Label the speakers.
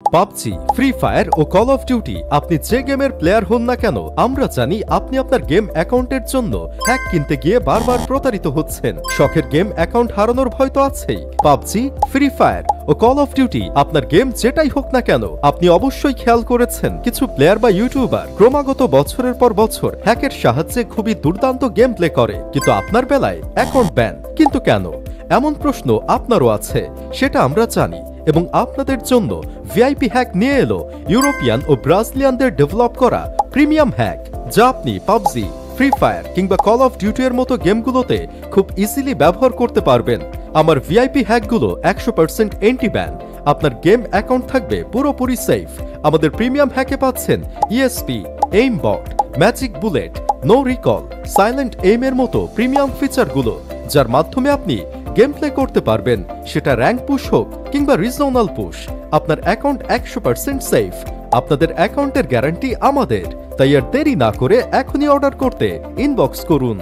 Speaker 1: PUBG, free fire ও call of duty আপনি যে গেমের প্লেয়ার হন না কেন, আমরা জানি আপনি আপনার গেম অ্যাকাউন্টের জন্য হ্যাক কিনতে গিয়ে বারবার প্রতারিত হচ্ছেন। শখের গেম অ্যাকাউন্ট হারানোর ভয় তো আছেই। পাবজি, ফ্রি ফায়ার ও কল অফ ডিউটি আপনার গেম যেটাই হোক না কেন, আপনি অবশ্যই খেয়াল করেছেন কিছু প্লেয়ার বা ইউটিউবার ক্রমাগত বছরের পর বছর হ্যাকের সাহায্যে খুবই দুর্দান্ত গেম প্লে করে, কিন্তু আপনার বেলায় অ্যাকাউন্ট ব্যান। কিন্তু কেন? এমন প্রশ্ন আপনারও আছে, সেটা আমরা জানি এবং আপনাদের জন্য ভিআইপি হ্যাক নিয়ে এলো ইউরোপিয়ান ও ব্রাজিলিয়ানদের ডেভেলপ করা প্রিমিয়াম হ্যাক, যা আপনি পাবজি, ফ্রি ফায়ার কিংবা কল অফ ডিউটি এর মতো গেমগুলোতে খুব ইজিলি ব্যবহার করতে পারবেন। আমার ভিআইপি হ্যাকগুলো 100% এন্টি ব্যান। আপনার গেম অ্যাকাউন্ট থাকবে পুরোপুরি সেফ। আমাদের প্রিমিয়াম হ্যাকে পাচ্ছেন ESP, aim bot, magic bullet, no recoil, silent aim এর মতো প্রিমিয়াম ফিচারগুলো, যার মাধ্যমে আপনি গেম প্লে করতে পারবেন, সেটা র্যাঙ্ক পুশ হোক কিংবা রিজনাল পুশ। আপনার অ্যাকাউন্ট 100% সেফ। আপনাদের অ্যাকাউন্টের গ্যারান্টি আমাদের। তাই আর দেরি না করে এখনই অর্ডার করতে ইনবক্স করুন।